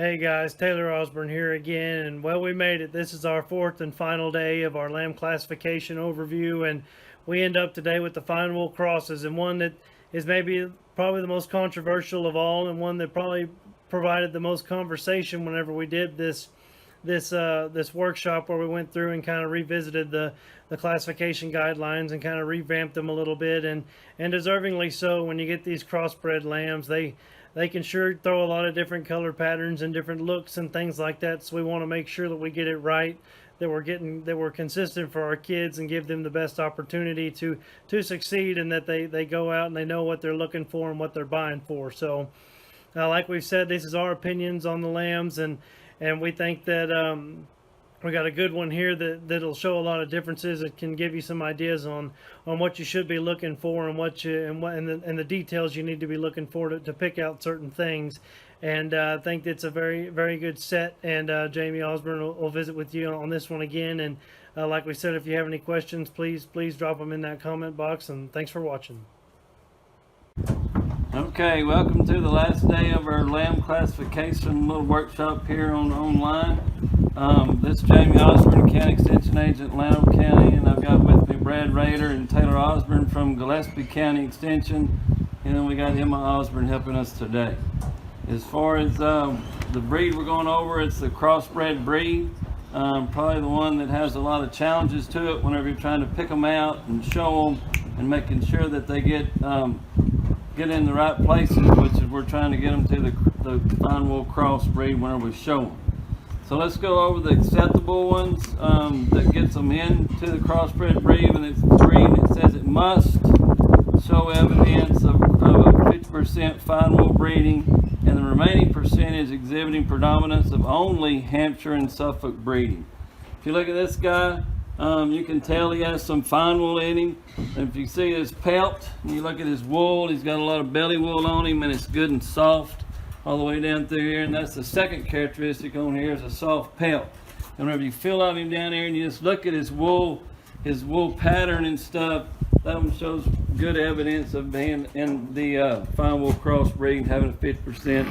Hey guys, Taylor Osborne here again, and well, we made it. This is our fourth and final day of our lamb classification overview, and we end up today with the Finewool crosses, and one that is probably the most controversial of all, and one that probably provided the most conversation whenever we did this workshop where we went through and kind of revisited the classification guidelines and kind of revamped them a little bit, and deservingly so. When you get these crossbred lambs, they can sure throw a lot of different color patterns and different looks and things like that. So we want to make sure that we get it right, that we're consistent for our kids and give them the best opportunity to succeed, and that they go out and they know what they're looking for and what they're buying for. So like we've said, this is our opinions on the lambs, and we think that we got a good one here that'll show a lot of differences. It can give you some ideas on what you should be looking for and the details you need to be looking for to pick out certain things. And I think it's a very, very good set. And Jamie Osborne will visit with you on this one again. And like we said, if you have any questions, please drop them in that comment box. And thanks for watching. Okay, welcome to the last day of our lamb classification little workshop here online. This is Jamie Osborne, County Extension Agent, Lanham County, and I've got with me Brad Rader and Taylor Osborne from Gillespie County Extension, and then we got Emma Osborne helping us today. As far as the breed we're going over, it's the crossbred breed, probably the one that has a lot of challenges to it whenever you're trying to pick them out and show them and making sure that they get in the right places, which is we're trying to get them to the Finewool crossbreed whenever we show them. So let's go over the acceptable ones that gets them into the crossbred breed, and it's it says it must show evidence of a 50% Finewool breeding, and the remaining percentage exhibiting predominance of only Hampshire and Suffolk breeding. If you look at this guy, you can tell he has some Finewool in him. And if you see his pelt, and you look at his wool, he's got a lot of belly wool on him, and it's good and soft all the way down through here. And that's the second characteristic on here, is a soft pelt. And whenever you feel of him down here and you just look at his wool pattern and stuff, that one shows good evidence of being in the Finewool crossbreed, having a 50%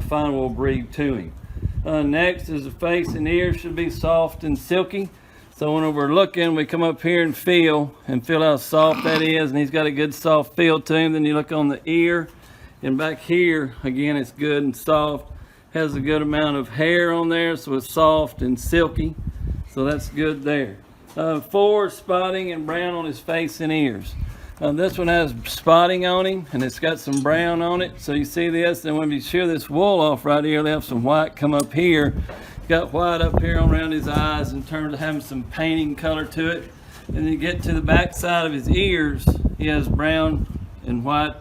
Finewool breed to him. Next is the face and ears should be soft and silky. So when we're looking, we come up here and feel how soft that is, and he's got a good soft feel to him. Then you look on the ear, and back here, again, it's good and soft. Has a good amount of hair on there, so it's soft and silky. So that's good there. 4, spotting and brown on his face and ears. This one has spotting on him, and it's got some brown on it. So you see this, and when you shear this wool off right here, they have some white come up here. Got white up here around his eyes in terms of having some painting color to it. And then you get to the back side of his ears, he has brown and white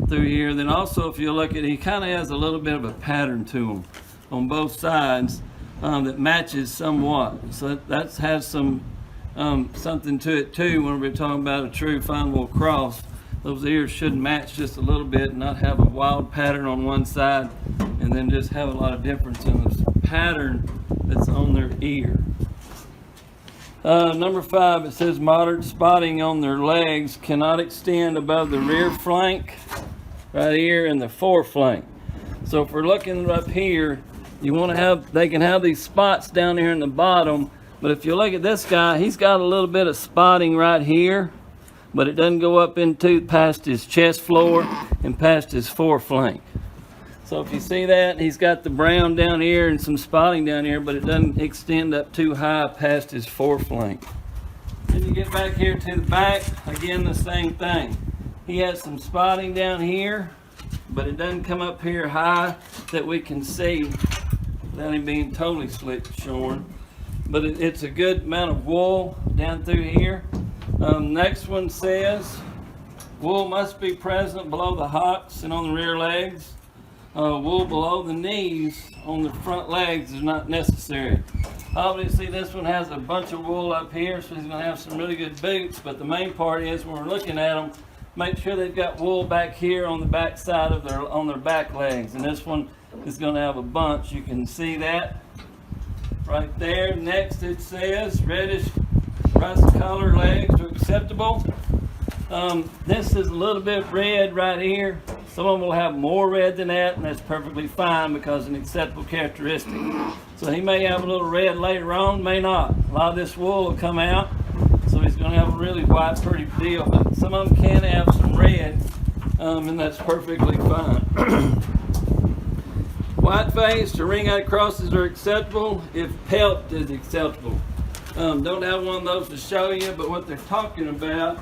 through here. Then also, if you look at it, he kind of has a little bit of a pattern to him on both sides that matches somewhat. So that has some something to it too. When we're talking about a true Finewool cross, those ears should match just a little bit, and not have a wild pattern on one side, and then just have a lot of difference in the pattern that's on their ear. Number 5, it says moderate spotting on their legs cannot extend above the rear flank right here and the foreflank. So if we're looking up here, you want to have, they can have these spots down here in the bottom, but if you look at this guy, he's got a little bit of spotting right here, but it doesn't go up into past his chest floor and past his foreflank. So if you see that, he's got the brown down here and some spotting down here, but it doesn't extend up too high past his foreflank. Then you get back here to the back, again the same thing. He has some spotting down here, but it doesn't come up here high that we can see without him being totally slit shorn. But it's a good amount of wool down through here. Next one says, wool must be present below the hocks and on the rear legs. Wool below the knees on the front legs is not necessary. Obviously this one has a bunch of wool up here, so he's going to have some really good boots, but the main part is when we're looking at them, make sure they've got wool back here on the back side of their back legs, and this one is going to have a bunch. You can see that right there. Next it says reddish rust color legs are acceptable. This is a little bit red right here. Some of them will have more red than that, and that's perfectly fine because it's an acceptable characteristic. So he may have a little red later on, may not. A lot of this wool will come out, so he's going to have a really white, pretty deal. But some of them can have some red, and that's perfectly fine. White face or ring out crosses are acceptable if pelt is acceptable. Don't have one of those to show you, but what they're talking about,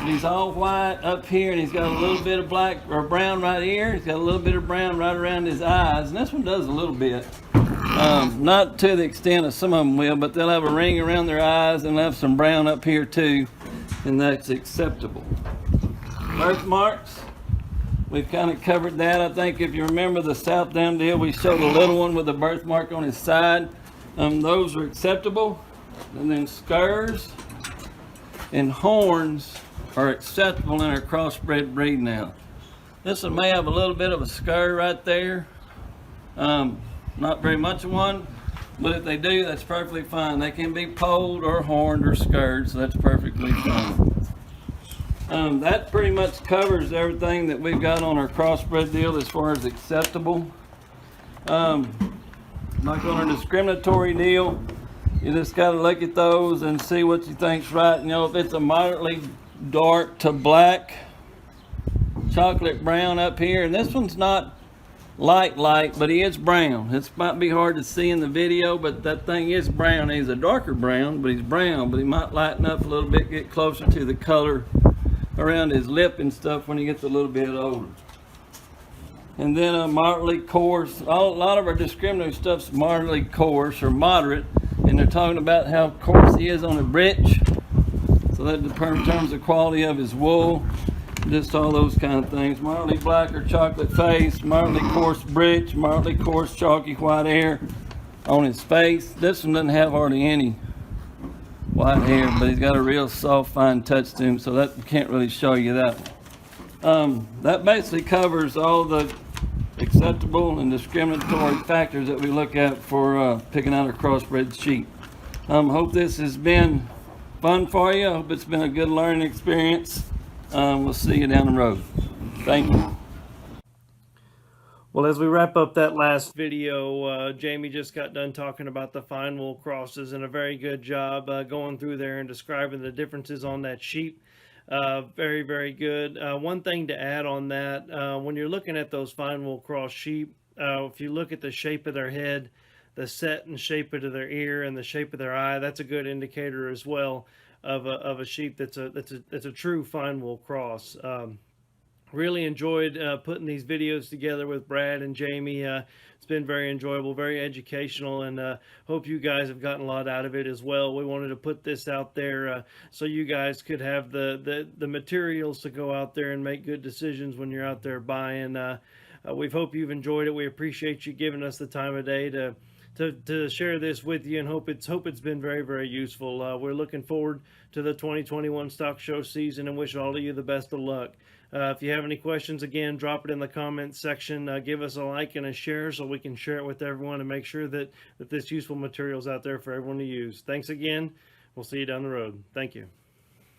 he's all white up here and he's got a little bit of black or brown right here. He's got a little bit of brown right around his eyes, and this one does a little bit. Not to the extent of some of them will, but they'll have a ring around their eyes and they'll have some brown up here too, and that's acceptable. Birthmarks, we've kind of covered that. I think if you remember the South Down deal, we showed a little one with a birthmark on his side. Those are acceptable. And then scurs and horns are acceptable in our crossbred breed now. This one may have a little bit of a scur right there. Not very much of one, but if they do, that's perfectly fine. They can be polled or horned or scurred, so that's perfectly fine. That pretty much covers everything that we've got on our crossbred deal as far as acceptable. Like on our discriminatory deal, you just got to look at those and see what you think's right. You know, if it's a moderately dark to black, chocolate brown up here, and this one's not light, but he is brown. It might be hard to see in the video, but that thing is brown. He's a darker brown, but he's brown, but he might lighten up a little bit, get closer to the color around his lip and stuff when he gets a little bit older. And then moderately coarse. A lot of our discriminative stuff's moderately coarse or moderate, and they're talking about how coarse he is on the breech. So that determines the quality of his wool, just all those kind of things. Moderately black or chocolate face, moderately coarse breech, moderately coarse chalky white hair on his face. This one doesn't have hardly any white hair, but he's got a real soft, fine touch to him, so that can't really show you that one. That basically covers all the acceptable and discriminatory factors that we look at for picking out a crossbred sheep. Hope this has been fun for you. I hope it's been a good learning experience. We'll see you down the road. Thank you. Well, as we wrap up that last video, Jamie just got done talking about the Finewool crosses, and a very good job going through there and describing the differences on that sheep. Very, very good. One thing to add on that, when you're looking at those Finewool cross sheep, if you look at the shape of their head, the set and shape of their ear, and the shape of their eye, that's a good indicator as well of a sheep that's a true Finewool cross. Really enjoyed putting these videos together with Brad and Jamie. It's been very enjoyable, very educational, and hope you guys have gotten a lot out of it as well. We wanted to put this out there so you guys could have the materials to go out there and make good decisions when you're out there buying. We hope you've enjoyed it. We appreciate you giving us the time of day to share this with you, and hope it's been very, very useful. We're looking forward to the 2021 stock show season and wish all of you the best of luck. If you have any questions, again, drop it in the comments section. Give us a like and a share so we can share it with everyone and make sure that this useful material is out there for everyone to use. Thanks again. We'll see you down the road. Thank you.